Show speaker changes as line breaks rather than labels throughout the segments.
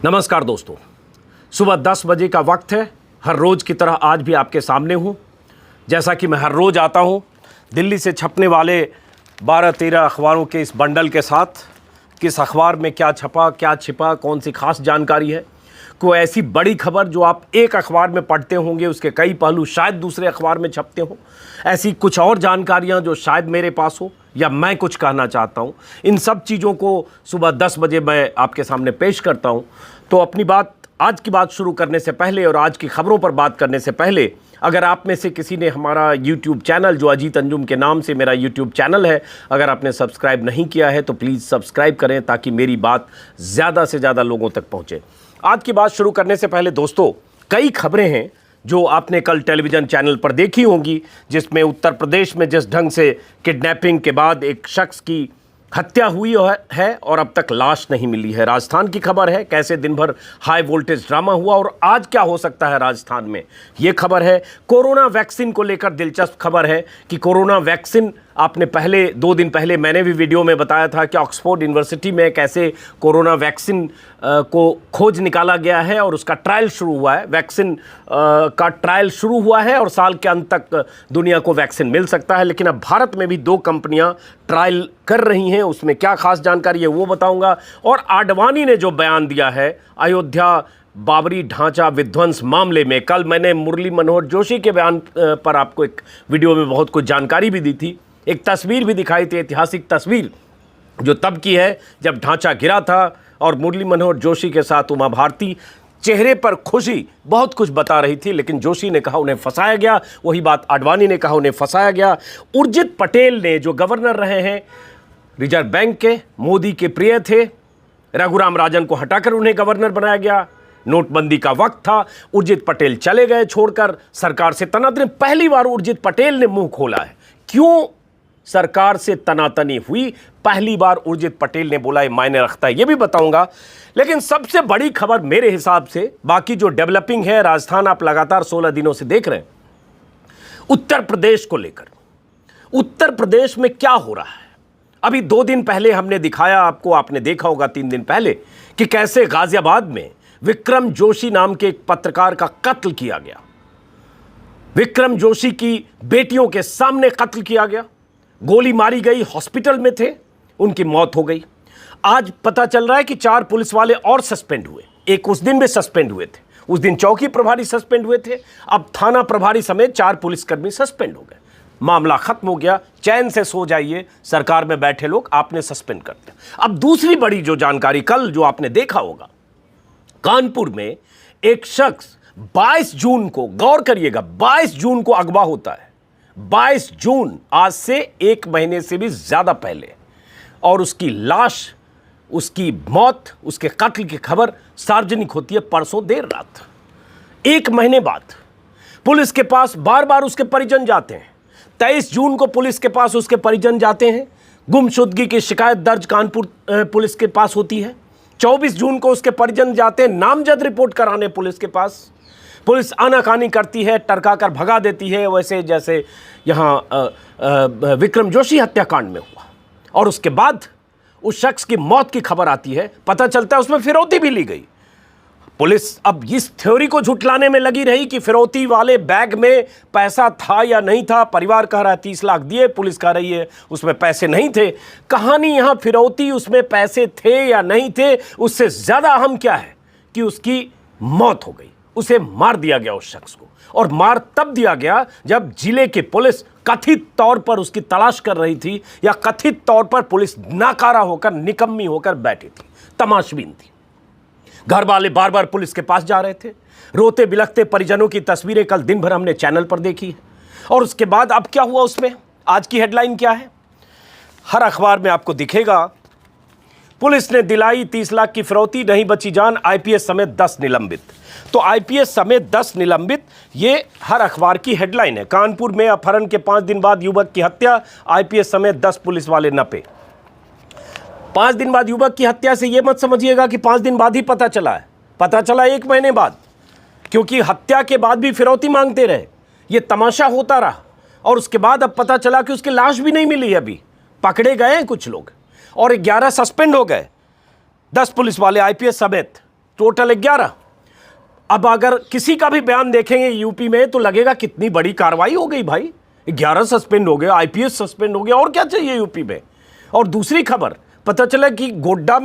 नमस्कार दोस्तों, सुबह 10 बजे का वक्त है। हर रोज़ की तरह आज भी आपके सामने हूँ। जैसा कि मैं हर रोज़ आता हूँ दिल्ली से छपने वाले 12-13 अखबारों के इस बंडल के साथ, किस अखबार में क्या छपा, क्या छिपा, कौन सी खास जानकारी है। कोई ऐसी बड़ी खबर जो आप एक अखबार में पढ़ते होंगे, उसके कई पहलू शायद दूसरे अखबार में छपते हों। ऐसी कुछ और जानकारियां जो शायद मेरे पास हो या मैं कुछ कहना चाहता हूं, इन सब चीज़ों को सुबह 10 बजे मैं आपके सामने पेश करता हूं। तो अपनी बात, आज की बात शुरू करने से पहले और आज की खबरों पर बात करने से पहले, अगर आप में से किसी ने हमारा YouTube चैनल, जो अजीत अंजुम के नाम से मेरा YouTube चैनल है, अगर आपने सब्सक्राइब नहीं किया है तो प्लीज़ सब्सक्राइब करें ताकि मेरी बात ज़्यादा से ज़्यादा लोगों तक पहुँचे। आज की बात शुरू करने से पहले दोस्तों, कई खबरें हैं जो आपने कल टेलीविज़न चैनल पर देखी होंगी, जिसमें उत्तर प्रदेश में जिस ढंग से किडनैपिंग के बाद एक शख्स की हत्या हुई है और अब तक लाश नहीं मिली है। राजस्थान की खबर है, कैसे दिन भर हाई वोल्टेज ड्रामा हुआ और आज क्या हो सकता है राजस्थान में, ये खबर है। कोरोना वैक्सीन को लेकर दिलचस्प खबर है कि कोरोना वैक्सीन, आपने पहले 2 दिन पहले मैंने भी वीडियो में बताया था कि ऑक्सफोर्ड यूनिवर्सिटी में कैसे कोरोना वैक्सीन को खोज निकाला गया है और उसका ट्रायल शुरू हुआ है। वैक्सीन का ट्रायल शुरू हुआ है और साल के अंत तक दुनिया को वैक्सीन मिल सकता है। लेकिन अब भारत में भी 2 कंपनियां ट्रायल कर रही हैं, उसमें क्या खास जानकारी है वो बताऊंगा। और आडवाणी ने जो बयान दिया है अयोध्या बाबरी ढांचा विध्वंस मामले में, कल मैंने मुरली मनोहर जोशी के बयान पर आपको एक वीडियो में बहुत कुछ जानकारी भी दी थी, एक तस्वीर भी दिखाई थी, ऐतिहासिक तस्वीर जो तब की है जब ढांचा गिरा था और मुरली मनोहर जोशी के साथ उमा भारती चेहरे पर खुशी बहुत कुछ बता रही थी, लेकिन जोशी ने कहा उन्हें फंसाया गया। वही बात आडवाणी ने कहा, उन्हें फंसाया गया। उर्जित पटेल ने, जो गवर्नर रहे हैं रिजर्व बैंक के, मोदी के प्रिय थे, रघुराम राजन को हटाकर उन्हें गवर्नर बनाया गया। नोटबंदी का वक्त था, उर्जित पटेल चले गए छोड़कर, सरकार से तनातनी। पहली बार उर्जित पटेल ने मुंह खोला है। क्यों सरकार से तनातनी हुई, पहली बार उर्जित पटेल ने बोला, ये मायने रखता है, ये भी बताऊंगा। लेकिन सबसे बड़ी खबर मेरे हिसाब से, बाकी जो डेवलपिंग है, राजस्थान आप लगातार 16 दिनों से देख रहे हैं, उत्तर प्रदेश को लेकर। उत्तर प्रदेश में क्या हो रहा है, अभी 2 दिन पहले हमने दिखाया आपको, आपने देखा होगा 3 दिन पहले, कि कैसे गाजियाबाद में विक्रम जोशी नाम के एक पत्रकार का कत्ल किया गया। विक्रम जोशी की बेटियों के सामने कत्ल किया गया, गोली मारी गई, हॉस्पिटल में थे, उनकी मौत हो गई। आज पता चल रहा है कि 4 पुलिस वाले और सस्पेंड हुए। एक उस दिन भी सस्पेंड हुए थे, उस दिन चौकी प्रभारी सस्पेंड हुए थे, अब थाना प्रभारी समेत 4 पुलिसकर्मी सस्पेंड हो गए। मामला खत्म हो गया, चैन से सो जाइए सरकार में बैठे लोग, आपने सस्पेंड कर दिया। अब दूसरी बड़ी जो जानकारी, कल जो आपने देखा होगा, कानपुर में एक शख्स 22 जून को, गौर करिएगा, 22 जून को अगवा होता है। 22 जून, आज से 1 महीने से भी ज्यादा पहले, और उसकी लाश, उसकी मौत, उसके कत्ल की खबर सार्वजनिक होती है परसों देर रात। 1 महीने बाद पुलिस के पास बार बार उसके परिजन जाते हैं। 23 जून को पुलिस के पास उसके परिजन जाते हैं, गुमशुदगी की शिकायत दर्ज कानपुर पुलिस के पास होती है। 24 जून को उसके परिजन जाते हैं नामजद रिपोर्ट कराने पुलिस के पास। पुलिस आनाकानी करती है, टरकाकर भगा देती है, वैसे जैसे यहाँ विक्रम जोशी हत्याकांड में हुआ। और उसके बाद उस शख्स की मौत की खबर आती है, पता चलता है उसमें फिरौती भी ली गई। पुलिस अब इस थ्योरी को झुठलाने में लगी रही कि फिरौती वाले बैग में पैसा था या नहीं था। परिवार कह रहा है 30 लाख दिए, पुलिस कह रही है उसमें पैसे नहीं थे। कहानी यहाँ फिरौती, उसमें पैसे थे या नहीं थे, उससे ज़्यादा अहम क्या है कि उसकी मौत हो गई, उसे मार दिया गया उस शख्स को। और मार तब दिया गया जब जिले की पुलिस कथित तौर पर उसकी तलाश कर रही थी, या कथित तौर पर पुलिस नाकारा होकर, निकम्मी होकर बैठी थी, तमाशबीन थी। घर वाले बार बार पुलिस के पास जा रहे थे। रोते बिलखते परिजनों की तस्वीरें कल दिन भर हमने चैनल पर देखी है। और उसके बाद अब क्या हुआ उसमें, आज की हेडलाइन क्या है, हर अखबार में आपको दिखेगा। पुलिस ने दिलाई 30 लाख की फिरौती, नहीं बची जान, आईपीएस समेत 10 निलंबित। तो आईपीएस समेत 10 निलंबित, ये हर अखबार की हेडलाइन है। कानपुर में अपहरण के 5 दिन बाद युवक की हत्या, आईपीएस समेत 10 पुलिस वाले नपे। 5 दिन बाद युवक की हत्या से यह मत समझिएगा कि 5 दिन बाद ही पता चला है, पता चला 1 महीने बाद, क्योंकि हत्या के बाद भी फिरौती मांगते रहे, ये तमाशा होता रहा। और उसके बाद अब पता चला कि उसकी लाश भी नहीं मिली, अभी पकड़े गए हैं कुछ लोग और 11 सस्पेंड हो गए, 10 पुलिस वाले आईपीएस समेत। टोटल 11। अब अगर किसी का भी बयान देखेंगे यूपी में तो लगेगा कितनी बड़ी कार्रवाई हो गई भाई, 11 सस्पेंड हो गए, आईपीएस सस्पेंड हो गया, और क्या चाहिए यूपी में। और दूसरी खबर पता चला कि गोंडा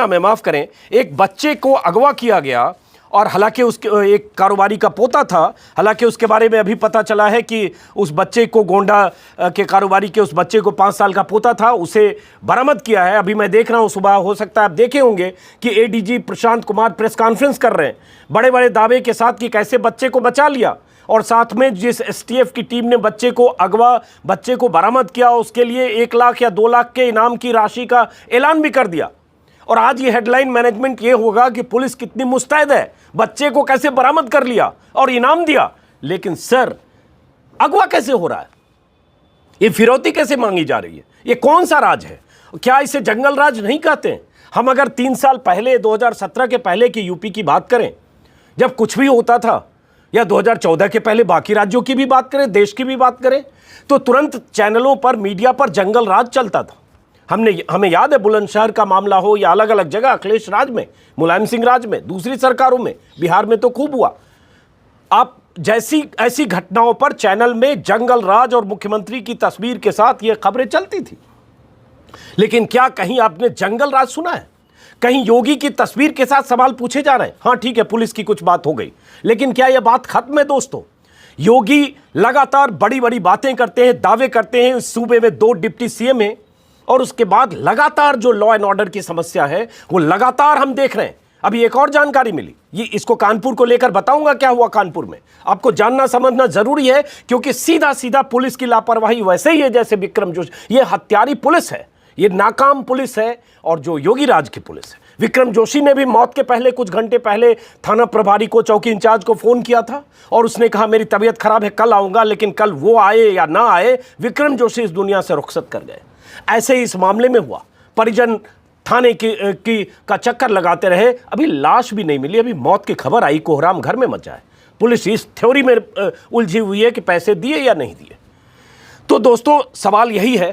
में माफ करें, एक बच्चे को अगवा किया गया, और हालांकि उसके एक कारोबारी का पोता था, हालांकि उसके बारे में अभी पता चला है कि उस बच्चे को, गोंडा के कारोबारी के उस बच्चे को 5 साल का पोता था, उसे बरामद किया है। अभी मैं देख रहा हूं, सुबह हो सकता है आप देखे होंगे कि ADG Prashant Kumar press conference कर रहे हैं बड़े बड़े दावे के साथ कि कैसे बच्चे को बचा लिया, और साथ में जिस एसटीएफ की टीम ने बच्चे को बरामद किया उसके लिए 1 लाख या 2 लाख के इनाम की राशि का ऐलान भी कर दिया। और आज ये हेडलाइन मैनेजमेंट ये होगा कि पुलिस कितनी मुस्तैद है, बच्चे को कैसे बरामद कर लिया और इनाम दिया। लेकिन सर, अगवा कैसे हो रहा है, ये फिरौती कैसे मांगी जा रही है, ये कौन सा राज है? क्या इसे जंगल राज नहीं कहते हैं? हम अगर 3 साल पहले 2017 के पहले की यूपी की बात करें, जब कुछ भी होता था, या 2014 के पहले बाकी राज्यों की भी बात करें, देश की भी बात करें, तो तुरंत चैनलों पर, मीडिया पर जंगल राज चलता था। हमें याद है बुलंदशहर का मामला हो या अलग अलग जगह, अखिलेश राज में, मुलायम सिंह राज में, दूसरी सरकारों में, बिहार में तो खूब हुआ। आप ऐसी घटनाओं पर चैनल में जंगल राज और मुख्यमंत्री की तस्वीर के साथ ये खबरें चलती थी। लेकिन क्या कहीं आपने जंगल राज सुना है? कहीं योगी की तस्वीर के साथ सवाल पूछे जा रहे हैं? हाँ ठीक है, पुलिस की कुछ बात हो गई, लेकिन क्या यह बात खत्म है दोस्तों? योगी लगातार बड़ी बड़ी बातें करते हैं, दावे करते हैं, इस सूबे में 2 डिप्टी सीएम हैं, और उसके बाद लगातार जो लॉ एंड ऑर्डर की समस्या है वो लगातार हम देख रहे हैं। अभी एक और जानकारी मिली, ये इसको कानपुर को लेकर बताऊंगा क्या हुआ कानपुर में, आपको जानना समझना जरूरी है, क्योंकि सीधा सीधा पुलिस की लापरवाही वैसे ही है जैसे विक्रम जोशी। ये हत्यारी पुलिस है, ये नाकाम पुलिस है, और जो योगी राज की पुलिस है। विक्रम जोशी ने भी मौत के पहले, कुछ घंटे पहले, थाना प्रभारी को, चौकी इंचार्ज को फोन किया था, और उसने कहा मेरी तबीयत खराब है, कल आऊंगा। लेकिन कल वो आए या ना आए, विक्रम जोशी इस दुनिया से रुखसत कर गए। ऐसे ही इस मामले में हुआ, परिजन थाने का चक्कर लगाते रहे, अभी लाश भी नहीं मिली, अभी मौत की खबर आई, कोहराम घर में मचा है। पुलिस इस थ्योरी में उलझी हुई है कि पैसे दिए या नहीं दिए। तो दोस्तों, सवाल यही है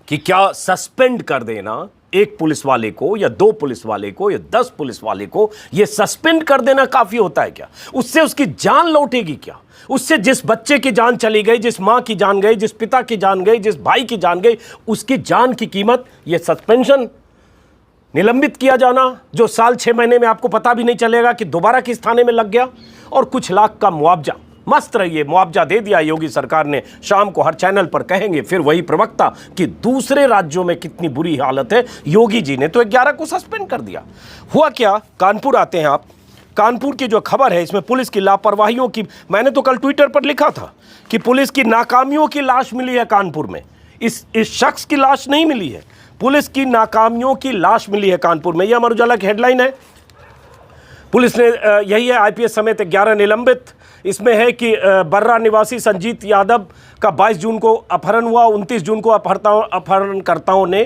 कि क्या सस्पेंड कर देना एक पुलिस वाले को, या 2 पुलिस वाले को, या 10 पुलिस वाले को, यह सस्पेंड कर देना काफी होता है क्या? उससे उसकी जान लौटेगी क्या? उससे जिस बच्चे की जान चली गई, जिस मां की जान गई, जिस पिता की जान गई, जिस भाई की जान गई, उसकी जान की कीमत यह सस्पेंशन, निलंबित किया जाना, जो साल 6 महीने में आपको पता भी नहीं चलेगा कि दोबारा किस थाने में लग गया, और कुछ लाख का मुआवजा। मस्त रहिए, मुआवजा दे दिया योगी सरकार ने। शाम को हर चैनल पर कहेंगे फिर वही प्रवक्ता कि दूसरे राज्यों में कितनी बुरी हालत है, योगी जी ने तो 11 को सस्पेंड कर दिया। हुआ क्या, कानपुर आते हैं आप। कानपुर की जो खबर है, इसमें पुलिस की लापरवाहियों की, मैंने तो कल ट्विटर पर लिखा था कि पुलिस की नाकामियों की लाश मिली है कानपुर में। इस शख्स की लाश नहीं मिली है, पुलिस की नाकामियों की लाश मिली है कानपुर में। यह अमर उजाला की हेडलाइन है। पुलिस ने यही है, आईपीएस समेत 11 निलंबित। इसमें है कि बर्रा निवासी संजीत यादव का 22 जून को अपहरण हुआ। 29 जून को अपहरणकर्ताओं ने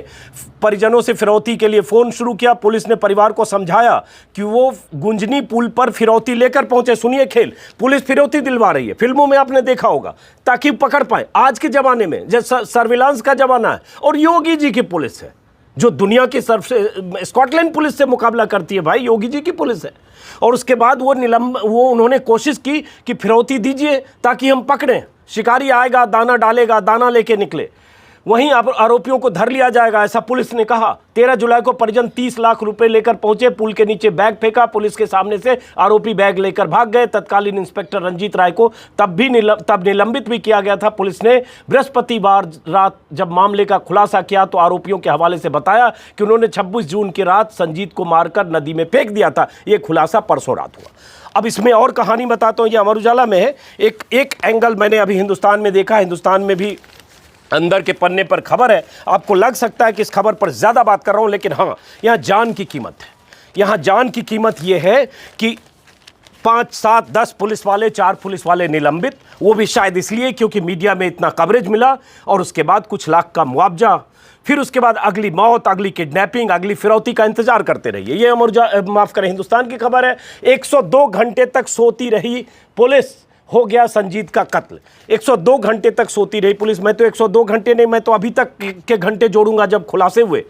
परिजनों से फिरौती के लिए फ़ोन शुरू किया। पुलिस ने परिवार को समझाया कि वो गुंजनी पुल पर फिरौती लेकर पहुंचे। सुनिए खेल, पुलिस फिरौती दिलवा रही है, फिल्मों में आपने देखा होगा, ताकि पकड़ पाए। आज के ज़माने में जब सर्विलांस का ज़माना है, और योगी जी की पुलिस है जो दुनिया की स्कॉटलैंड पुलिस से मुकाबला करती है, भाई योगी जी की पुलिस है। और उसके बाद वो उन्होंने कोशिश की कि फिरौती दीजिए ताकि हम पकड़ें, शिकारी आएगा, दाना डालेगा, दाना लेके निकले, वहीं आरोपियों को धर लिया जाएगा, ऐसा पुलिस ने कहा। 13 जुलाई को परिजन 30 लाख रुपए लेकर पहुंचे, पुल के नीचे बैग फेंका, पुलिस के सामने से आरोपी बैग लेकर भाग गए। तत्कालीन इंस्पेक्टर रंजीत राय को तब निलंबित भी किया गया था। पुलिस ने बृहस्पतिवार रात जब मामले का खुलासा किया तो आरोपियों के हवाले से बताया कि उन्होंने 26 जून की रात संजीत को मारकर नदी में फेंक दिया था। यह खुलासा परसों रात हुआ। अब इसमें और कहानी बताता हूँ, ये अमर उजाला में है। एक एंगल मैंने अभी हिंदुस्तान में देखा, हिंदुस्तान में भी अंदर के पन्ने पर खबर है। आपको लग सकता है कि इस खबर पर ज़्यादा बात कर रहा हूं, लेकिन हाँ, यहाँ जान की कीमत है। यहाँ जान की कीमत ये है कि 5, 7, 10 पुलिस वाले, 4 पुलिस वाले निलंबित, वो भी शायद इसलिए क्योंकि मीडिया में इतना कवरेज मिला, और उसके बाद कुछ लाख का मुआवजा, फिर उसके बाद अगली मौत, अगली किडनैपिंग, अगली फिरौती का इंतजार करते रहिए। ये माफ करें, हिंदुस्तान की खबर है। 102 घंटे तक सोती रही पुलिस, हो गया संजीत का कत्ल। 102 घंटे तक सोती रही पुलिस। मैं तो 102 घंटे नहीं, मैं तो अभी तक के घंटे जोड़ूंगा जब खुलासे हुए।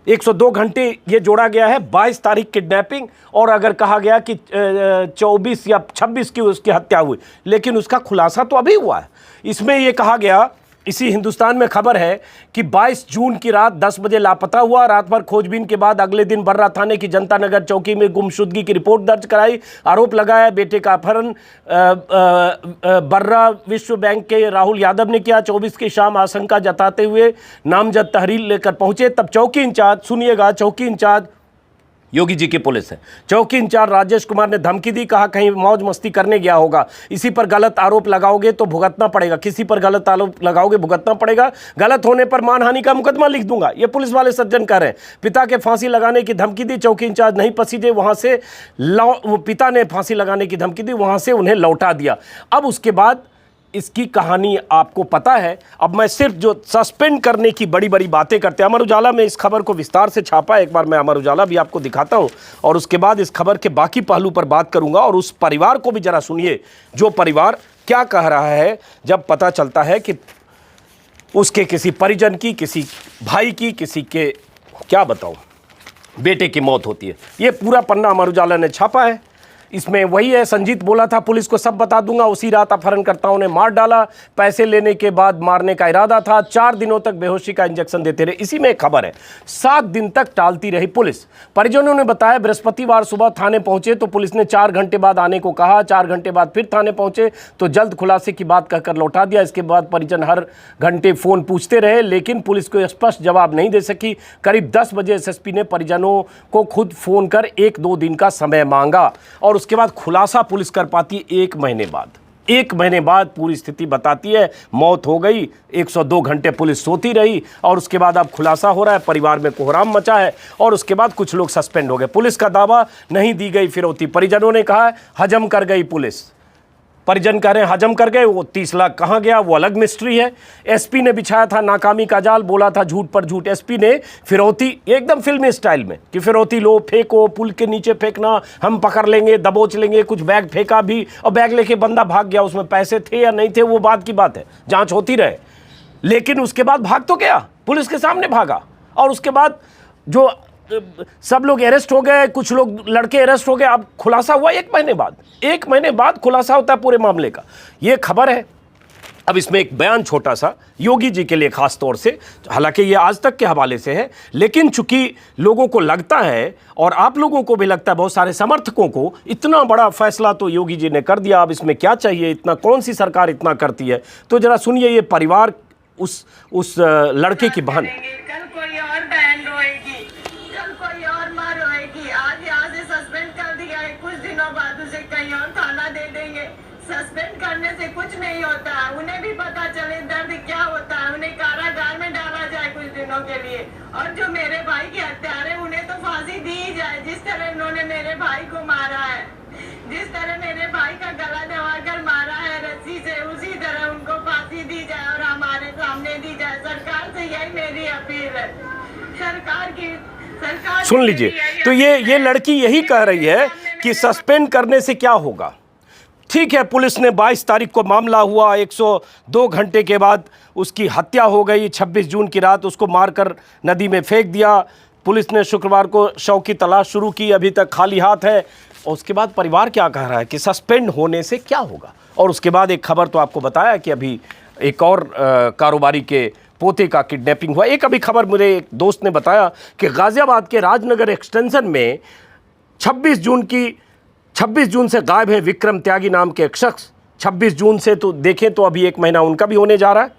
102 घंटे ये जोड़ा गया है। 22 तारीख किडनैपिंग, और अगर कहा गया कि 24 या 26 की उसकी हत्या हुई, लेकिन उसका खुलासा तो अभी हुआ है। इसमें ये कहा गया, इसी हिंदुस्तान में खबर है कि 22 जून की रात 10 बजे लापता हुआ। रात भर खोजबीन के बाद अगले दिन बर्रा थाने की जनता नगर चौकी में गुमशुदगी की रिपोर्ट दर्ज कराई। आरोप लगाया बेटे का अपहरण बर्रा विश्व बैंक के राहुल यादव ने किया। 24 की शाम आशंका जताते हुए नामजद तहरीर लेकर पहुंचे। तब चौकी इंचार्ज, सुनिएगा, चौकी इंचार्ज योगी जी की पुलिस है, चौकी इंचार्ज राजेश कुमार ने धमकी दी। कहा कहीं मौज मस्ती करने गया होगा, इसी पर गलत आरोप लगाओगे तो भुगतना पड़ेगा, किसी पर गलत आरोप लगाओगे भुगतना पड़ेगा, गलत होने पर मानहानि का मुकदमा लिख दूंगा। ये पुलिस वाले सज्जन कह रहे हैं। पिता के फांसी लगाने की धमकी दी। चौकी इंचार्ज नहीं पसीजे, वहां से पिता ने फांसी लगाने की धमकी दी, वहां से उन्हें लौटा दिया। अब उसके बाद इसकी कहानी आपको पता है। अब मैं सिर्फ जो सस्पेंड करने की बड़ी बड़ी बातें करते हैं, अमर उजाला में इस खबर को विस्तार से छापा है। एक बार मैं अमर उजाला भी आपको दिखाता हूं और उसके बाद इस खबर के बाकी पहलू पर बात करूंगा। और उस परिवार को भी जरा सुनिए, जो परिवार क्या कह रहा है जब पता चलता है कि उसके किसी परिजन की, किसी भाई की, किसी के, क्या बताऊं, बेटे की मौत होती है। ये पूरा पन्ना अमर उजाला ने छापा है। इसमें वही है, संजीत बोला था पुलिस को सब बता दूंगा, उसी रात अपहरणकर्ताओं ने मार डाला, पैसे लेने के बाद मारने का इरादा था, 4 दिनों तक बेहोशी का इंजेक्शन देते रहे। इसी में एक खबर है, 7 दिन तक टालती रही पुलिस। परिजनों ने बताया बृहस्पतिवार सुबह थाने पहुंचे तो पुलिस ने 4 घंटे बाद आने को कहा। 4 घंटे बाद फिर थाने पहुंचे तो जल्द खुलासे की बात कहकर लौटा दिया। इसके बाद परिजन हर घंटे फोन पूछते रहे, लेकिन पुलिस को स्पष्ट जवाब नहीं दे सकी। करीब 10 बजे एसएसपी ने परिजनों को खुद फोन कर 1-2 दिन का समय मांगा और उसके बाद खुलासा पुलिस कर पाती है 1 महीने बाद। 1 महीने बाद पूरी स्थिति बताती है, मौत हो गई, 102 घंटे पुलिस सोती रही और उसके बाद अब खुलासा हो रहा है। परिवार में कोहराम मचा है और उसके बाद कुछ लोग सस्पेंड हो गए। पुलिस का दावा, नहीं दी गई फिरौती। परिजनों ने कहा हजम कर गई पुलिस। परिजन कह रहे हैं हजम कर गए। वो 30 लाख कहाँ गया वो अलग मिस्ट्री है। एसपी ने बिछाया था नाकामी का जाल, बोला था झूठ पर झूठ। एसपी ने फिरौती एकदम फिल्मी स्टाइल में कि फिरौती लो, फेंको, पुल के नीचे फेंकना, हम पकड़ लेंगे, दबोच लेंगे। कुछ बैग फेंका भी और बैग लेके बंदा भाग गया। उसमें पैसे थे या नहीं थे वो बात की बात है, जांच होती रहे। लेकिन उसके बाद भाग तो गया, पुलिस के सामने भागा। और उसके बाद जो सब लोग अरेस्ट हो गए, कुछ लोग लड़के अरेस्ट हो गए। अब खुलासा हुआ 1 महीने बाद। 1 महीने बाद खुलासा होता है पूरे मामले का। यह खबर है। अब इसमें एक बयान छोटा सा योगी जी के लिए खास तौर से, हालांकि ये आज तक के हवाले से है, लेकिन चूंकि लोगों को लगता है और आप लोगों को भी लगता है, बहुत सारे समर्थकों को, इतना बड़ा फैसला तो योगी जी ने कर दिया, अब इसमें क्या चाहिए, इतना कौन सी सरकार इतना करती है। तो जरा सुनिए, ये परिवार उस लड़के की बहन
सस्पेंड करने से कुछ नहीं होता, उन्हें भी पता चले दर्द क्या होता है, उन्हें कारागार में डाला जाए कुछ दिनों के लिए। और जो मेरे भाई के हत्यारे, उन्हें तो फांसी दी ही जाए। जिस तरह उन्होंने मेरे भाई को मारा है, जिस तरह मेरे भाई का गला दबाकर मारा है रस्सी से, उसी तरह उनको फांसी दी जाए और हमारे सामने दी जाए। सरकार से यही मेरी अपील है। सरकार
सुन लीजिए, तो ये लड़की यही कह रही है कि सस्पेंड करने से क्या होगा। ठीक है, पुलिस ने 22 तारीख को मामला हुआ, 102 घंटे के बाद उसकी हत्या हो गई। 26 जून की रात उसको मारकर नदी में फेंक दिया। पुलिस ने शुक्रवार को शव की तलाश शुरू की, अभी तक खाली हाथ है। और उसके बाद परिवार क्या कह रहा है कि सस्पेंड होने से क्या होगा। और उसके बाद एक खबर तो आपको बताया कि अभी एक और कारोबारी के पोते का किडनैपिंग हुआ। एक अभी खबर मुझे एक दोस्त ने बताया कि गाजियाबाद के राजनगर एक्सटेंशन में 26 जून से गायब है विक्रम त्यागी नाम के एक शख्स। 26 जून से तो देखें तो अभी 1 महीना उनका भी होने जा रहा है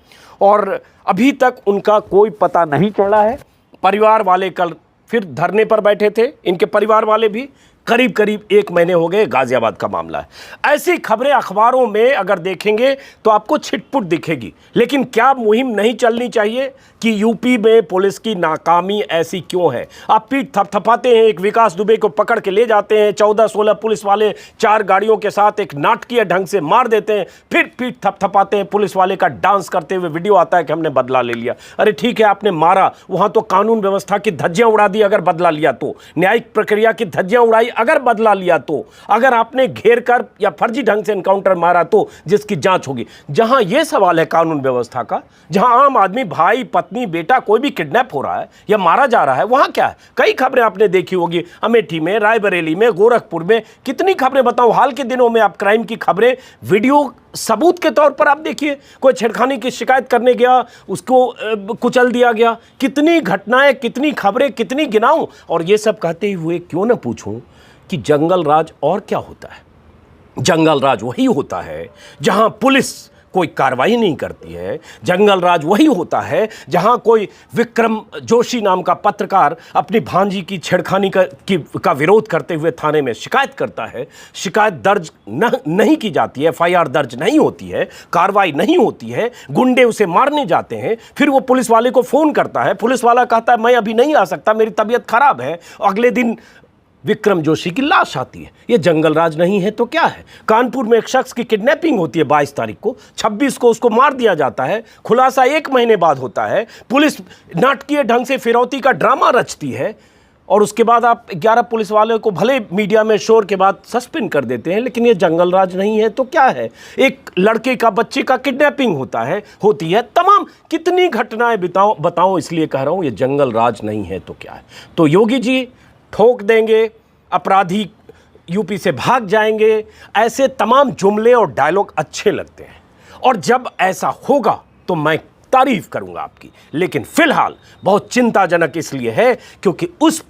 और अभी तक उनका कोई पता नहीं चला है। परिवार वाले कल फिर धरने पर बैठे थे, इनके परिवार वाले भी। करीब 1 महीने हो गए, गाजियाबाद का मामला है। ऐसी खबरें अखबारों में अगर देखेंगे तो आपको छिटपुट दिखेगी। लेकिन क्या मुहिम नहीं चलनी चाहिए कि यूपी में पुलिस की नाकामी ऐसी क्यों है। आप पीठ थपथपाते हैं, एक विकास दुबे को पकड़ के ले जाते हैं, 14-16 पुलिस वाले 4 गाड़ियों के साथ एक नाटकीय ढंग से मार देते हैं, फिर पीठ थपथपाते हैं, पुलिस वाले का डांस करते हुए वीडियो आता है कि हमने बदला ले लिया। अरे ठीक है, आपने मारा, वहां तो कानून व्यवस्था की धज्जियां उड़ा दी। अगर बदला लिया तो न्यायिक प्रक्रिया की धज्जियां उड़ाई, अगर बदला लिया तो, अगर आपने घेर कर या फर्जी ढंग से एनकाउंटर मारा तो जिसकी जांच होगी। जहां यह सवाल है कानून व्यवस्था का, जहां आम आदमी, भाई, पत्नी, बेटा कोई भी किडनैप हो रहा है या मारा जा रहा है, वहां क्या है? कई खबरें आपने देखी होगी, अमेठी में, रायबरेली में, गोरखपुर में, कितनी खबरें बताऊं। हाल के दिनों में आप क्राइम की खबरें वीडियो सबूत के तौर पर आप देखिए, कोई छेड़खानी की शिकायत करने गया, उसको कुचल दिया गया। कितनी घटनाएं, कितनी खबरें, कितनी गिनाऊं। और ये सब कहते हुए क्यों ना पूछूं कि जंगल राज और क्या होता है? जंगल राज वही होता है जहां पुलिस कोई कार्रवाई नहीं करती है। जंगल राज वही होता है जहां कोई विक्रम जोशी नाम का पत्रकार अपनी भांजी की छेड़खानी का विरोध करते हुए थाने में शिकायत करता है, शिकायत दर्ज नहीं की जाती है, एफआईआर दर्ज नहीं होती है, कार्रवाई नहीं होती है, गुंडे उसे मारने जाते हैं, फिर वो पुलिस वाले को फ़ोन करता है, पुलिस वाला कहता है मैं अभी नहीं आ सकता, मेरी तबीयत खराब है, अगले दिन विक्रम जोशी की लाश आती है। ये जंगल राज नहीं है तो क्या है? कानपुर में एक शख्स की किडनैपिंग होती है 22 तारीख को, 26 को उसको मार दिया जाता है, खुलासा 1 महीने बाद होता है, पुलिस नाटकीय ढंग से फिरौती का ड्रामा रचती है और उसके बाद आप 11 पुलिस वालों को भले मीडिया में शोर के बाद सस्पेंड कर देते हैं, लेकिन ये जंगल राज नहीं है तो क्या है? एक लड़के का, बच्चे का किडनैपिंग होती है, तमाम कितनी घटनाएं बताओ, इसलिए कह रहा हूं ये जंगल राज नहीं है तो क्या है? तो योगी जी ठोक देंगे, अपराधी यूपी से भाग जाएंगे, ऐसे तमाम जुमले और डायलॉग अच्छे लगते हैं और जब ऐसा होगा तो मैं तारीफ करूंगा आपकी। लेकिन फिलहाल बहुत चिंताजनक इसलिए है क्योंकि उस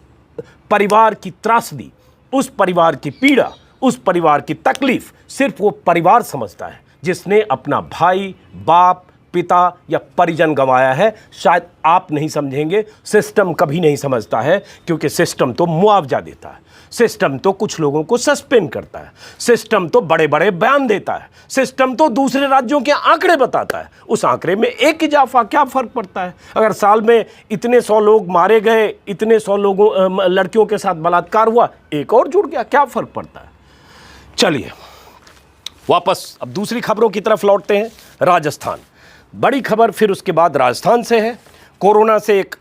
परिवार की त्रासदी, उस परिवार की पीड़ा, उस परिवार की तकलीफ सिर्फ वो परिवार समझता है जिसने अपना भाई, बाप, पिता या परिजन गंवाया है। शायद आप नहीं समझेंगे, सिस्टम कभी नहीं समझता है क्योंकि सिस्टम तो मुआवजा देता है, सिस्टम तो कुछ लोगों को सस्पेंड करता है, सिस्टम तो बड़े बड़े बयान देता है, सिस्टम तो दूसरे राज्यों के आंकड़े बताता है। उस आंकड़े में एक इजाफा, क्या फर्क पड़ता है? अगर साल में इतने 100 लोग मारे गए, इतने 100 लोगों लड़कियों के साथ बलात्कार हुआ, एक और जुड़ गया, क्या फर्क पड़ता है? चलिए वापस अब दूसरी खबरों की तरफ लौटते हैं। राजस्थान, बड़ी खबर फिर उसके बाद राजस्थान से है। कोरोना से एक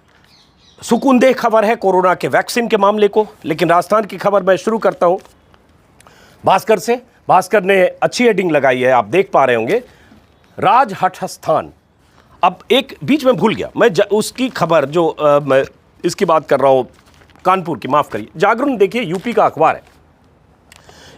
सुकूनदेह खबर है, कोरोना के वैक्सीन के मामले को, लेकिन राजस्थान की खबर मैं शुरू करता हूं भास्कर से। भास्कर ने अच्छी हेडिंग लगाई है, आप देख पा रहे होंगे, राजहठस्थान। अब एक बीच में भूल गया मैं उसकी खबर जो मैं इसकी बात कर रहा हूं, कानपुर की, माफ करिए, जागरण देखिए, यूपी का अखबार है,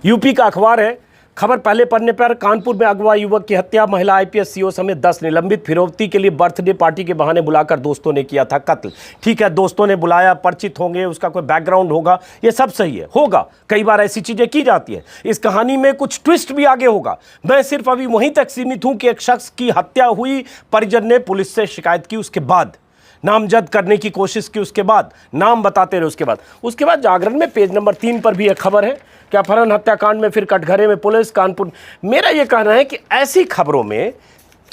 यूपी का अखबार है। खबर पहले पन्ने पर, कानपुर में अगवा युवक की हत्या, महिला आईपीएस सीओ समेत 10 निलंबित, फिरौती के लिए बर्थडे पार्टी के बहाने बुलाकर दोस्तों ने किया था कत्ल। ठीक है, दोस्तों ने बुलाया, परिचित होंगे, उसका कोई बैकग्राउंड होगा, ये सब सही है, होगा, कई बार ऐसी चीजें की जाती है। इस कहानी में कुछ ट्विस्ट भी आगे होगा। मैं सिर्फ अभी वहीं तक सीमित हूं कि एक शख्स की हत्या हुई, परिजन ने पुलिस से शिकायत की, उसके बाद नामजद करने की कोशिश की, उसके बाद नाम बताते रहे, उसके बाद जागरण में पेज नंबर 3 पर भी एक खबर है कि अपहरण हत्याकांड में फिर कटघरे में पुलिस, कानपुर। मेरा यह कहना है कि ऐसी खबरों में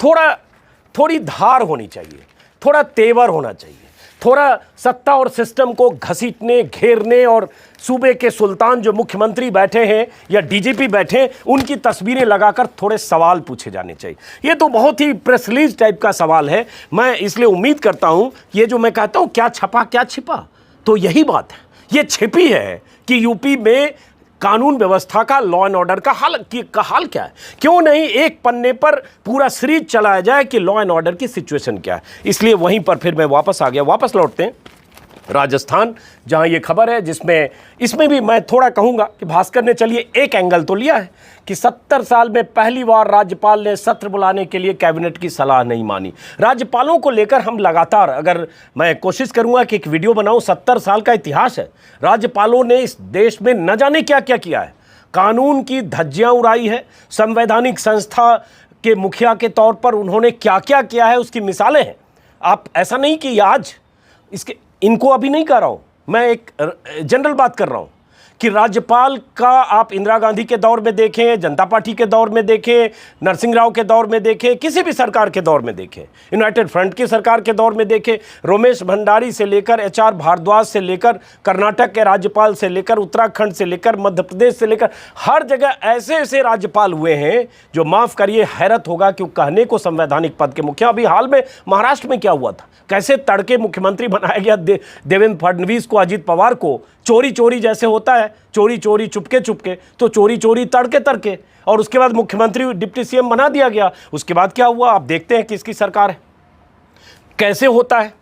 थोड़ी धार होनी चाहिए, थोड़ा तेवर होना चाहिए, थोड़ा सत्ता और सिस्टम को घसीटने, घेरने और सूबे के सुल्तान जो मुख्यमंत्री बैठे हैं या डीजीपी बैठे हैं, उनकी तस्वीरें लगाकर थोड़े सवाल पूछे जाने चाहिए। ये तो बहुत ही प्रेस रिलीज टाइप का सवाल है। मैं इसलिए उम्मीद करता हूं, ये जो मैं कहता हूं क्या छपा क्या छिपा, तो यही बात है, ये छिपी है कि यूपी में कानून व्यवस्था का, लॉ एंड ऑर्डर का हाल क्या है। क्यों नहीं एक पन्ने पर पूरा सीरीज चलाया जाए कि लॉ एंड ऑर्डर की सिचुएशन क्या है। इसलिए वहीं पर फिर मैं वापस आ गया। वापस लौटते हैं राजस्थान, जहां ये खबर है, जिसमें इसमें भी मैं थोड़ा कहूंगा कि भास्कर ने चलिए एक एंगल तो लिया है कि 70 साल में पहली बार राज्यपाल ने सत्र बुलाने के लिए कैबिनेट की सलाह नहीं मानी। राज्यपालों को लेकर हम लगातार, अगर मैं कोशिश करूंगा कि एक वीडियो बनाऊं, 70 साल का इतिहास है, राज्यपालों ने इस देश में न जाने क्या क्या किया है, कानून की धज्जियां उड़ाई है, संवैधानिक संस्था के मुखिया के तौर पर उन्होंने क्या क्या किया है उसकी मिसालें हैं। आप ऐसा नहीं कि आज इनको अभी नहीं कर रहा हूं, मैं एक जनरल बात कर रहा हूं कि राज्यपाल का आप इंदिरा गांधी के दौर में देखें, जनता पार्टी के दौर में देखें, नरसिंह राव के दौर में देखें, किसी भी सरकार के दौर में देखें, यूनाइटेड फ्रंट की सरकार के दौर में देखें, रोमेश भंडारी से लेकर एचआर भारद्वाज से लेकर, कर्नाटक के राज्यपाल से लेकर, उत्तराखंड से लेकर, मध्य प्रदेश से लेकर, हर जगह ऐसे ऐसे राज्यपाल हुए हैं जो, माफ़ करिए, हैरत होगा कि कहने को संवैधानिक पद के मुखिया। अभी हाल में महाराष्ट्र में क्या हुआ था, कैसे तड़के मुख्यमंत्री बनाया गया देवेंद्र फडणवीस को, अजीत पवार को चोरी चोरी जैसे होता है, चोरी चोरी चुपके चुपके, तो चोरी चोरी तड़के तड़के, और उसके बाद मुख्यमंत्री डिप्टी सीएम बना दिया गया। उसके बाद क्या हुआ आप देखते हैं किसकी सरकार है, कैसे होता है।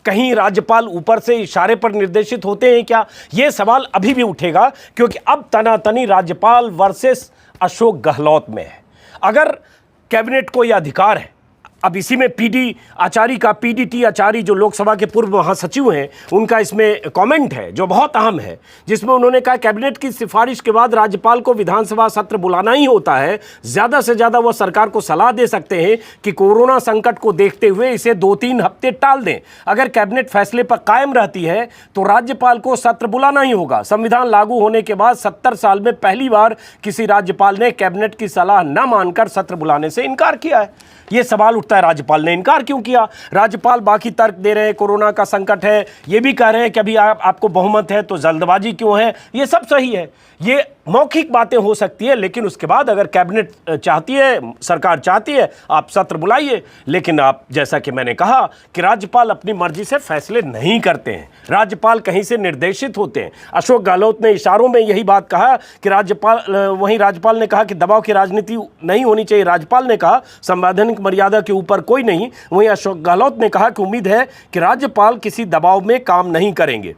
कहीं राज्यपाल ऊपर से इशारे पर निर्देशित होते हैं क्या? यह सवाल अभी भी उठेगा, क्योंकि अब तनातनी राज्यपाल वर्सेस अशोक गहलोत में है। अगर कैबिनेट को यह अधिकार है, अब इसी में पीडी आचार्य का, पीडीटी आचार्य जो लोकसभा के पूर्व महासचिव हैं, उनका इसमें कमेंट है जो बहुत अहम है, जिसमें उन्होंने कहा कैबिनेट की सिफारिश के बाद राज्यपाल को विधानसभा सत्र बुलाना ही होता है। ज़्यादा से ज़्यादा वह सरकार को सलाह दे सकते हैं कि कोरोना संकट को देखते हुए इसे 2-3 हफ्ते टाल दें। अगर कैबिनेट फैसले पर कायम रहती है तो राज्यपाल को सत्र बुलाना ही होगा। संविधान लागू होने के बाद 70 साल में पहली बार किसी राज्यपाल ने कैबिनेट की सलाह न मानकर सत्र बुलाने से इनकार किया है। ये सवाल उठता है राज्यपाल ने इनकार क्यों किया? राज्यपाल बाकी तर्क दे रहे हैं, कोरोना का संकट है, ये भी कह रहे हैं कि अभी आपको बहुमत है तो जल्दबाजी क्यों है। ये सब सही है, ये मौखिक बातें हो सकती है, लेकिन उसके बाद अगर कैबिनेट चाहती है, सरकार चाहती है, आप सत्र बुलाइए। लेकिन आप, जैसा कि मैंने कहा कि राज्यपाल अपनी मर्जी से फैसले नहीं करते हैं, राज्यपाल कहीं से निर्देशित होते हैं। अशोक गहलोत ने इशारों में यही बात कहा कि वहीं राज्यपाल ने कहा कि दबाव की राजनीति नहीं होनी चाहिए। राज्यपाल ने कहा संवैधानिक मर्यादा के ऊपर कोई नहीं। वहीं अशोक गहलोत ने कहा कि उम्मीद है कि राज्यपाल किसी दबाव में काम नहीं करेंगे।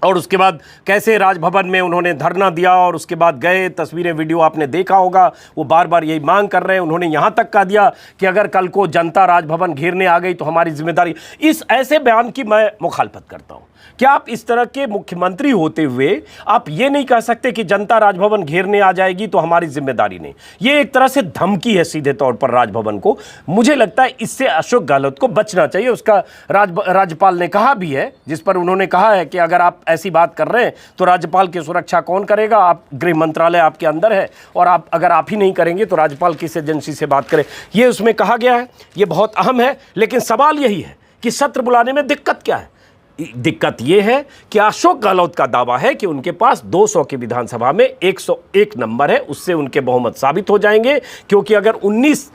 और उसके बाद कैसे राजभवन में उन्होंने धरना दिया और उसके बाद गए, तस्वीरें वीडियो आपने देखा होगा, वो बार बार यही मांग कर रहे हैं। उन्होंने यहाँ तक कह दिया कि अगर कल को जनता राजभवन घेरने आ गई तो हमारी जिम्मेदारी। इस ऐसे बयान की मैं मुखालफत करता हूँ। क्या आप इस तरह के मुख्यमंत्री होते हुए आप ये नहीं कह सकते कि जनता राजभवन घेरने आ जाएगी तो हमारी जिम्मेदारी नहीं? ये एक तरह से धमकी है सीधे तौर पर राजभवन को। मुझे लगता है इससे अशोक गहलोत को बचना चाहिए। उसका राज्यपाल ने कहा भी है, जिस पर उन्होंने कहा है कि अगर आप ऐसी बात कर रहे हैं तो राज्यपाल की सुरक्षा कौन करेगा? आप, गृह मंत्रालय आपके अंदर है, और आप अगर आप ही नहीं करेंगे तो राज्यपाल किस एजेंसी से बात करें? ये उसमें कहा गया है, ये बहुत अहम है। लेकिन सवाल यही है कि सत्र बुलाने में दिक्कत क्या है? दिक्कत यह है कि अशोक गहलोत का दावा है कि उनके पास 200 की विधानसभा में 101 नंबर है, उससे उनके बहुमत साबित हो जाएंगे। क्योंकि अगर 19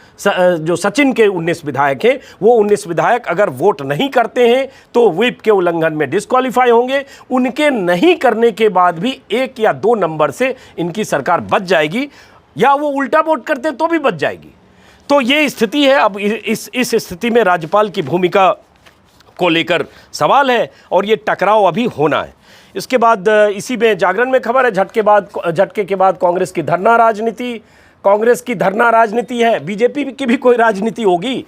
जो सचिन के 19 विधायक हैं, वो 19 विधायक अगर वोट नहीं करते हैं तो व्हिप के उल्लंघन में डिस्क्वालीफाई होंगे। उनके नहीं करने के बाद भी 1 या 2 नंबर से इनकी सरकार बच जाएगी, या वो उल्टा वोट करते तो भी बच जाएगी। तो ये स्थिति है। अब इस स्थिति में राज्यपाल की भूमिका को लेकर सवाल है, और ये टकराव अभी होना है। इसके बाद इसी में जागरण में खबर है, झटके के बाद कांग्रेस की धरना राजनीति। कांग्रेस की धरना राजनीति है, बीजेपी की भी कोई राजनीति होगी।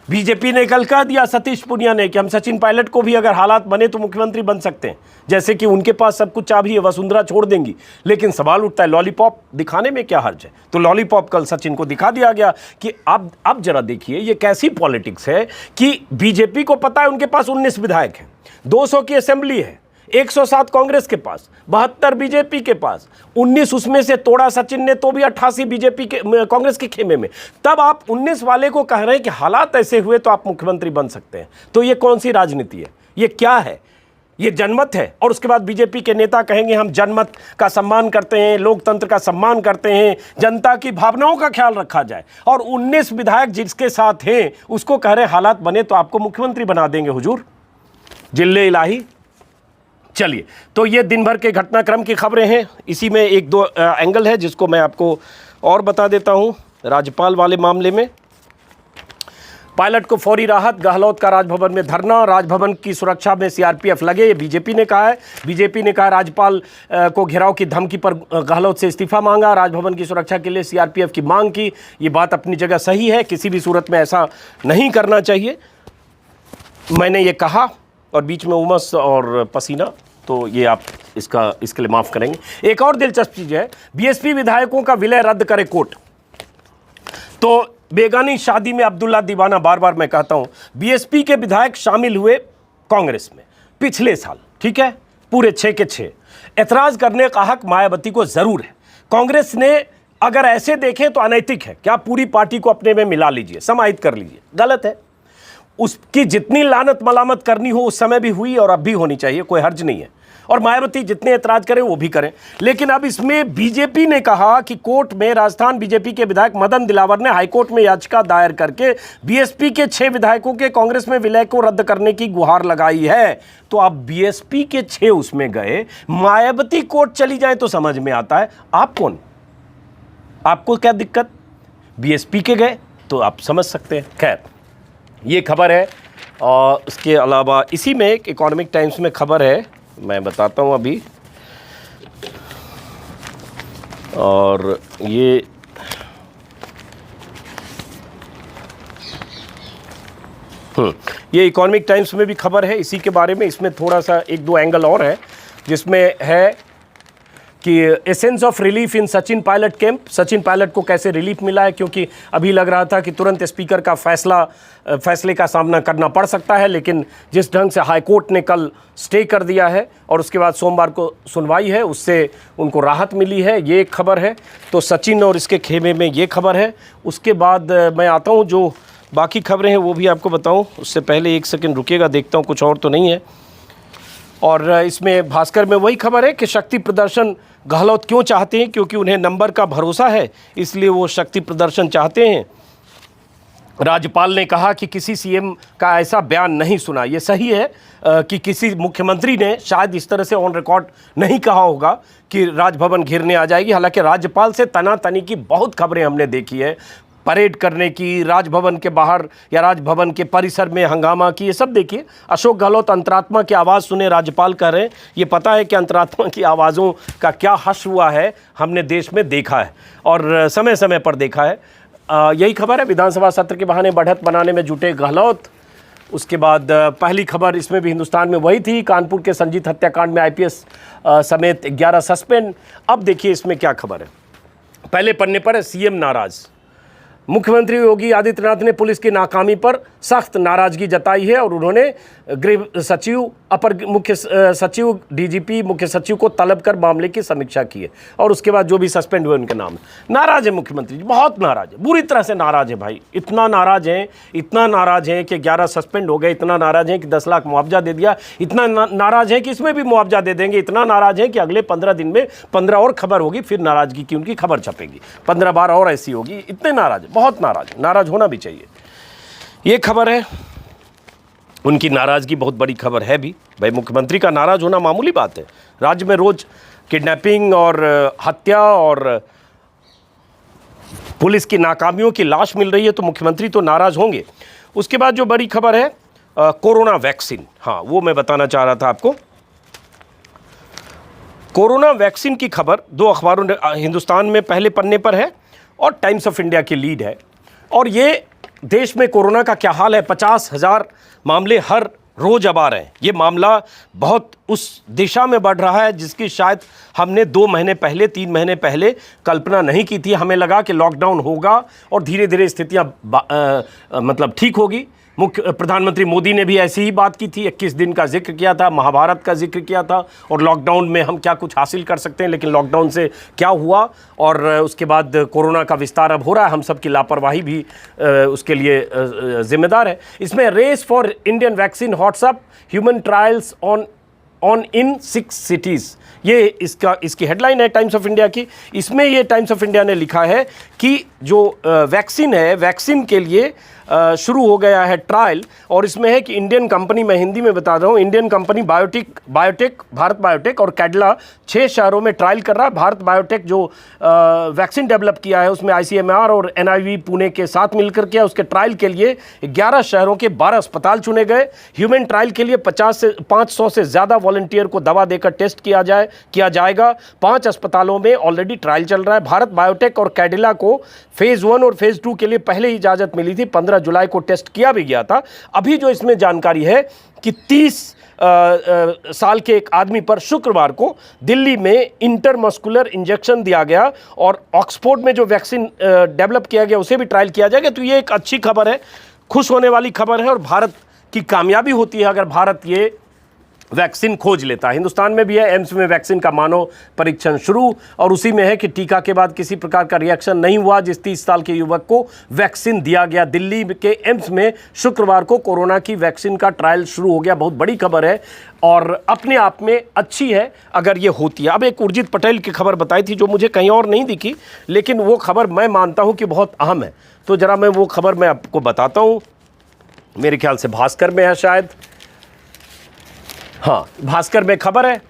बीजेपी ने कल कह दिया, सतीश पूनिया ने, कि हम सचिन पायलट को भी अगर हालात बने तो मुख्यमंत्री बन सकते हैं, जैसे कि उनके पास सब कुछ चाबी है, वसुंधरा छोड़ देंगी। लेकिन सवाल उठता है लॉलीपॉप दिखाने में क्या हर्ज है? तो लॉलीपॉप कल सचिन को दिखा दिया गया कि अब जरा देखिए ये कैसी पॉलिटिक्स है कि बीजेपी को पता है उनके पास 19 विधायक हैं, 200 की असेंबली है, 107 कांग्रेस के पास, 72 बीजेपी के पास, 19 उसमें से तोड़ा सचिन ने तो भी 88 बीजेपी के कांग्रेस के खेमे में। तब आप 19 वाले को कह रहे हैं कि हालात ऐसे हुए तो आप मुख्यमंत्री बन सकते हैं। तो ये कौन सी राजनीति है? ये क्या है? ये जनमत है। और उसके बाद बीजेपी के नेता कहेंगे हम जनमत का सम्मान करते हैं, लोकतंत्र का सम्मान करते हैं, जनता की भावनाओं का ख्याल रखा जाए। और 19 विधायक जिसके साथ हैं उसको कह रहे हालात बने तो आपको मुख्यमंत्री बना देंगे। हुजूर, जिल्ले इलाही। चलिए, तो ये दिन भर के घटनाक्रम की खबरें हैं। इसी में 1-2 एंगल है जिसको मैं आपको और बता देता हूं। राज्यपाल वाले मामले में पायलट को फौरी राहत, गहलोत का राजभवन में धरना, राजभवन की सुरक्षा में सीआरपीएफ लगे, ये बीजेपी ने कहा है। बीजेपी ने कहा राज्यपाल को घेराव की धमकी पर गहलोत से इस्तीफा मांगा, राजभवन की सुरक्षा के लिए सीआरपीएफ की मांग की। ये बात अपनी जगह सही है, किसी भी सूरत में ऐसा नहीं करना चाहिए। मैंने ये कहा, और बीच में उमस और पसीना, तो ये आप इसके लिए माफ़ करेंगे। एक और दिलचस्प चीज़ है, बीएसपी विधायकों का विलय रद्द करे कोर्ट। तो बेगानी शादी में अब्दुल्ला दीवाना, बार बार मैं कहता हूं, बीएसपी के विधायक शामिल हुए कांग्रेस में पिछले साल, ठीक है, पूरे 6 के 6। एतराज़ करने का हक मायावती को ज़रूर है। कांग्रेस ने अगर ऐसे देखें तो अनैतिक है कि आप पूरी पार्टी को अपने में मिला लीजिए, समाहित कर लीजिए, गलत है। उसकी जितनी लानत मलामत करनी हो उस समय भी हुई और अब भी होनी चाहिए, कोई हर्ज नहीं है। और मायावती जितने ऐतराज करें वो भी करें। लेकिन अब इसमें बीजेपी ने कहा कि कोर्ट में राजस्थान बीजेपी के विधायक मदन दिलावर ने हाईकोर्ट में याचिका दायर करके बीएसपी के 6 विधायकों के कांग्रेस में विलय को रद्द करने की गुहार लगाई है। तो अब बीएसपी के 6 उसमें गए, मायावती कोर्ट चली जाए तो समझ में आता है। आप कौन, आपको क्या दिक्कत? बीएसपी के गए तो आप समझ सकते हैं। खैर, ये खबर है। और उसके अलावा इसी में एक इकोनॉमिक टाइम्स में खबर है, मैं बताता हूँ अभी। और ये इकोनॉमिक टाइम्स में भी खबर है इसी के बारे में। इसमें थोड़ा सा 1-2 एंगल और है, जिसमें है कि essence of relief in Sachin Pilot camp. Sachin Pilot को कैसे रिलीफ मिला है, क्योंकि अभी लग रहा था कि तुरंत स्पीकर का फैसले का सामना करना पड़ सकता है, लेकिन जिस ढंग से हाईकोर्ट ने कल स्टे कर दिया है और उसके बाद सोमवार को सुनवाई है, उससे उनको राहत मिली है। ये एक खबर है। तो सचिन और इसके खेमे में ये खबर है। उसके बाद मैं आता हूँ, जो बाकी खबरें हैं वो भी आपको बताऊँ। उससे पहले 1 सेकंड रुकिएगा, देखता हूँ कुछ और तो नहीं है। और इसमें भास्कर में वही खबर है कि शक्ति प्रदर्शन गहलोत क्यों चाहते हैं, क्योंकि उन्हें नंबर का भरोसा है, इसलिए वो शक्ति प्रदर्शन चाहते हैं। राज्यपाल ने कहा कि किसी सीएम का ऐसा बयान नहीं सुना। ये सही है कि किसी मुख्यमंत्री ने शायद इस तरह से ऑन रिकॉर्ड नहीं कहा होगा कि राजभवन घिरने आ जाएगी। हालांकि राज्यपाल से तनातनी की बहुत खबरें हमने देखी है, परेड करने की, राजभवन के बाहर या राजभवन के परिसर में हंगामा की, ये सब देखिए। अशोक गहलोत अंतरात्मा की आवाज़ सुने राज्यपाल कह रहे हैं। ये पता है कि अंतरात्मा की आवाज़ों का क्या हश्र हुआ है, हमने देश में देखा है और समय समय पर देखा है। यही खबर है। विधानसभा सत्र के बहाने बढ़त बनाने में जुटे गहलोत। उसके बाद पहली खबर इसमें भी हिंदुस्तान में वही थी, कानपुर के संजीत हत्याकांड में आईपीएस समेत 11 सस्पेंड। अब देखिए इसमें क्या खबर है। पहले पन्ने पर है सीएम नाराज। मुख्यमंत्री योगी आदित्यनाथ ने पुलिस की नाकामी पर सख्त नाराजगी जताई है और उन्होंने गृह सचिव, अपर मुख्य सचिव, डीजीपी, मुख्य सचिव को तलब कर मामले की समीक्षा की है। और उसके बाद जो भी सस्पेंड हुए उनके नाम। नाराज है मुख्यमंत्री जी, बहुत नाराज है, बुरी तरह से नाराज है भाई। इतना नाराज हैं कि 11 सस्पेंड हो गए, इतना नाराज हैं कि 10 लाख मुआवजा दे दिया, इतना नाराज है कि इसमें भी मुआवजा दे देंगे, इतना नाराज है कि अगले 15 दिन में 15 और खबर होगी, फिर नाराजगी की उनकी खबर छपेगी, 15 बार और ऐसी होगी। इतने नाराज है, बहुत नाराज, नाराज होना भी चाहिए। ये खबर है, उनकी नाराजगी बहुत बड़ी खबर है भी। भाई मुख्यमंत्री का नाराज होना मामूली बात है। राज्य में रोज किडनैपिंग और हत्या और पुलिस की नाकामियों की लाश मिल रही है, तो मुख्यमंत्री तो नाराज होंगे। उसके बाद जो बड़ी खबर है कोरोना वैक्सीन, हाँ वो मैं बताना चाह रहा था आपको। कोरोना वैक्सीन की खबर 2 अखबारों ने, हिंदुस्तान में पहले पन्ने पर है और टाइम्स ऑफ इंडिया की लीड है। और ये देश में कोरोना का क्या हाल है, 50,000 मामले हर रोज अब आ रहे हैं। ये मामला बहुत उस दिशा में बढ़ रहा है जिसकी शायद हमने 2 महीने पहले, 3 महीने पहले कल्पना नहीं की थी। हमें लगा कि लॉकडाउन होगा और धीरे धीरे स्थितियां मतलब ठीक होगी। प्रधानमंत्री मोदी ने भी ऐसी ही बात की थी, 21 दिन का जिक्र किया था, महाभारत का जिक्र किया था और लॉकडाउन में हम क्या कुछ हासिल कर सकते हैं। लेकिन लॉकडाउन से क्या हुआ और उसके बाद कोरोना का विस्तार अब हो रहा है। हम सब की लापरवाही भी उसके लिए जिम्मेदार है। इसमें race for Indian vaccine hots up, human trials on in 6 cities, ये इसकी हेडलाइन है टाइम्स ऑफ इंडिया की। इसमें ये टाइम्स ऑफ इंडिया ने लिखा है कि जो वैक्सीन है, वैक्सीन के लिए शुरू हो गया है ट्रायल। और इसमें है कि इंडियन कंपनी, मैं हिंदी में बता रहा हूँ, Indian company biotech, Bharat biotech और कैडिला 6 शहरों में ट्रायल कर रहा है। भारत बायोटेक जो वैक्सीन डेवलप किया है उसमें ICMR और NIV पुणे के साथ मिलकर किया। उसके ट्रायल के लिए 11 शहरों के 12 अस्पताल चुने गए। ह्यूमन ट्रायल के लिए 500 से ज़्यादा वॉलंटियर को दवा देकर टेस्ट किया जाएगा। 5 अस्पतालों में ऑलरेडी ट्रायल चल रहा है। भारत बायोटेक और कैडिला को फेज़ 1 और फेज़ 2 के लिए पहले ही इजाज़त मिली थी, 15 जुलाई को टेस्ट किया भी गया था। अभी जो इसमें जानकारी है कि 30 साल के एक आदमी पर शुक्रवार को दिल्ली में इंटरमस्कुलर इंजेक्शन दिया गया और ऑक्सफोर्ड में जो वैक्सीन डेवलप किया गया उसे भी ट्रायल किया जाएगा। तो ये एक अच्छी खबर है, खुश होने वाली खबर है और भारत की कामयाबी होती है अगर भारत ये वैक्सीन खोज लेता है। हिंदुस्तान में भी है, एम्स में वैक्सीन का मानव परीक्षण शुरू, और उसी में है कि टीका के बाद किसी प्रकार का रिएक्शन नहीं हुआ। जिस 30 साल के युवक को वैक्सीन दिया गया, दिल्ली के एम्स में शुक्रवार को कोरोना की वैक्सीन का ट्रायल शुरू हो गया। बहुत बड़ी खबर है और अपने आप में अच्छी है अगर ये होती है। अब एक उर्जित पटेल की खबर बताई थी जो मुझे कहीं और नहीं दिखी, लेकिन वो खबर मैं मानता हूँ कि बहुत अहम है, तो ज़रा मैं वो खबर मैं आपको बताता हूँ। मेरे ख्याल से भास्कर में है शायद, हाँ भास्कर में खबर है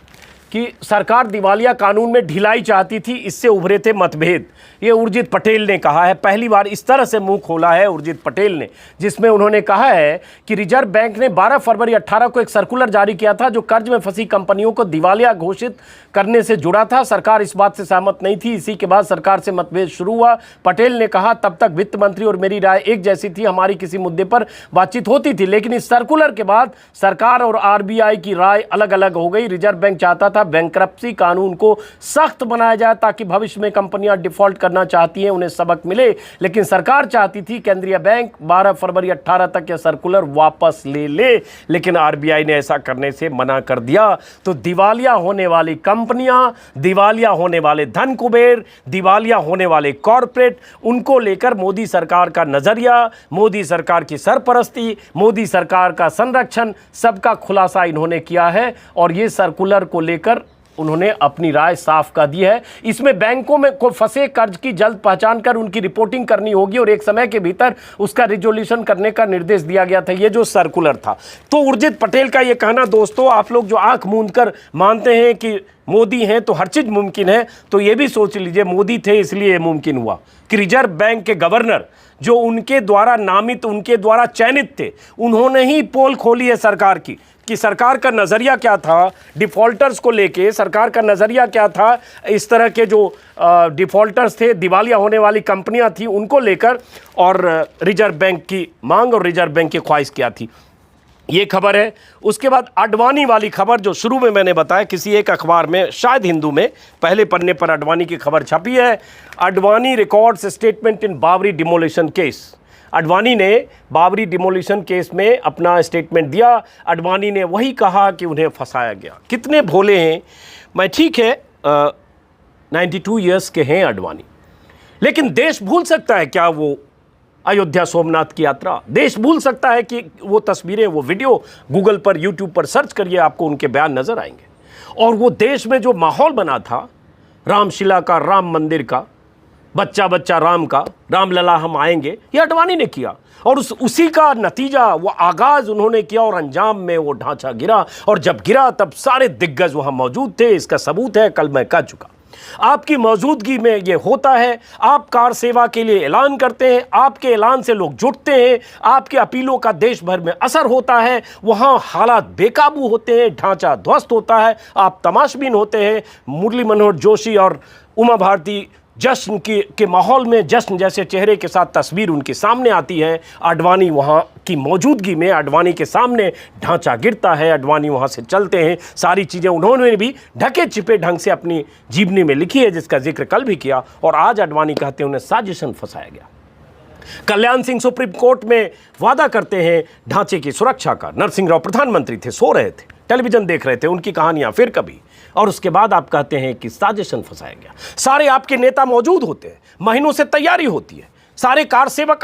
कि सरकार दिवालिया कानून में ढिलाई चाहती थी, इससे उभरे थे मतभेद। ये उर्जित पटेल ने कहा है, पहली बार इस तरह से मुंह खोला है उर्जित पटेल ने, जिसमें उन्होंने कहा है कि रिजर्व बैंक ने 12 फरवरी 18 को एक सर्कुलर जारी किया था जो कर्ज में फंसी कंपनियों को दिवालिया घोषित करने से जुड़ा था। सरकार इस बात से सहमत नहीं थी, इसी के बाद सरकार से मतभेद शुरू हुआ। पटेल ने कहा, तब तक वित्त मंत्री और मेरी राय एक जैसी थी, हमारी किसी मुद्दे पर बातचीत होती थी, लेकिन इस सर्कुलर के बाद सरकार और आरबीआई की राय अलग अलग हो गई। रिजर्व बैंक चाहता था बैंकरप्सी कानून को सख्त बनाया जाए ताकि भविष्य में कंपनियां डिफॉल्ट करना चाहती हैं उन्हें सबक मिले, लेकिन सरकार चाहती थी केंद्रीय बैंक 12 फरवरी 18 तक यह सर्कुलर वापस ले ले, लेकिन आरबीआई ने ऐसा करने से मना कर दिया। तो दिवालिया होने वाली कंपनियां, दिवालिया होने वाले धन कुबेर, दिवालिया होने वाले कॉरपोरेट, उनको लेकर मोदी सरकार का नजरिया, मोदी सरकार की सरपरस्ती, मोदी सरकार का संरक्षण, सबका खुलासा इन्होंने किया है और ये सर्कुलर को लेकर उन्होंने अपनी राय साफ कर दी है। इसमें बैंकों में को फंसे कर्ज की जल्द पहचान कर उनकी रिपोर्टिंग करनी होगी और एक समय के भीतर उसका रिजोल्यूशन करने का निर्देश दिया गया था। ये जो सर्कुलर था, तो उर्जित पटेल का ये कहना, दोस्तों आप लोग जो आंख मूंद कर मानते हैं कि मोदी हैं तो हर चीज़ मुमकिन है, तो ये भी सोच लीजिए मोदी थे इसलिए ये मुमकिन हुआ कि रिजर्व बैंक के गवर्नर जो उनके द्वारा नामित, उनके द्वारा चयनित थे, उन्होंने ही पोल खोली है सरकार की कि सरकार का नज़रिया क्या था डिफ़ॉल्टर्स को लेके, सरकार का नज़रिया क्या था इस तरह के जो डिफ़ॉल्टर्स थे, दिवालिया होने वाली कंपनियां थी, उनको लेकर, और रिजर्व बैंक की मांग और रिजर्व बैंक की ख्वाहिश क्या थी। ये खबर है। उसके बाद अडवाणी वाली खबर जो शुरू में मैंने बताया, किसी एक अखबार में, शायद हिंदू में, पहले पन्ने पर अडवाणी की खबर छपी है। Advani records statement in Babri demolition case. Advani ने बाबरी डिमोलिशन केस में अपना स्टेटमेंट दिया। अडवाणी ने वही कहा कि उन्हें फंसाया गया। कितने भोले हैं। मैं ठीक है 92 ईयर्स के हैं अडवाणी, लेकिन देश भूल सकता है क्या वो अयोध्या सोमनाथ की यात्रा? देश भूल सकता है कि वो तस्वीरें, वो वीडियो गूगल पर, यूट्यूब पर सर्च करिए, आपको उनके बयान नजर आएंगे। और वो देश में जो माहौल बना था रामशिला का, राम मंदिर का, बच्चा बच्चा राम का, रामलला हम आएंगे, ये अडवाणी ने किया और उसी का नतीजा, वो आगाज़ उन्होंने किया और अंजाम में वो ढांचा गिरा। और जब गिरा तब सारे दिग्गज वहाँ मौजूद थे। इसका सबूत है, कल मैं कह चुका। आपकी मौजूदगी में ये होता है। आप कार सेवा के लिए ऐलान करते हैं, आपके ऐलान से लोग जुटते हैं, आपके अपीलों का देश भर में असर होता है, वहाँ हालात बेकाबू होते हैं, ढांचा ध्वस्त होता है, आप तमाशबीन होते हैं। मुरली मनोहर जोशी और उमा भारती जश्न के माहौल में, जश्न जैसे चेहरे के साथ तस्वीर उनके सामने आती है। अडवाणी वहाँ की मौजूदगी में अडवाणी के सामने ढांचा गिरता है, अडवाणी वहाँ से चलते हैं। सारी चीज़ें उन्होंने भी ढके छिपे ढंग से अपनी जीवनी में लिखी है, जिसका जिक्र कल भी किया। और आज अडवाणी कहते हैं उन्हें साजिशन फंसाया गया। कल्याण सिंह सुप्रीम कोर्ट में वादा करते हैं ढांचे की सुरक्षा का। नरसिंह राव प्रधानमंत्री थे, सो रहे थे, टेलीविजन देख रहे थे, उनकी कहानियां फिर कभी, और उसके बाद आप कहते हैं कि साजिशन फंसाया गया। सारे आपके नेता मौजूद होते हैं, महीनों से तैयारी होती है, सारे कार सेवक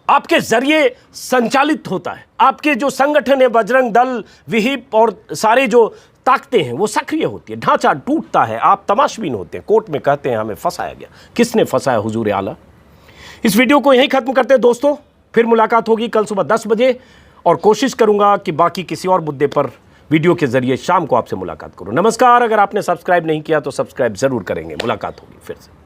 आपके जरिए संचालित होता है। आपके जो संगठन है, बजरंग दल, विहिप और सारे जो ताकतें हैं वो सक्रिय होती है, ढांचा टूटता है, आप तमाशबीन होते हैं, कोर्ट में कहते हैं हमें फंसाया गया। किसने फंसाया हुजूर आला? इस वीडियो को यहीं खत्म करते हैं दोस्तों, फिर मुलाकात होगी कल सुबह 10 बजे, और कोशिश करूंगा कि बाकी किसी और मुद्दे पर वीडियो के जरिए शाम को आपसे मुलाकात करूं। नमस्कार। अगर आपने सब्सक्राइब नहीं किया तो सब्सक्राइब जरूर करेंगे। मुलाकात होगी फिर से।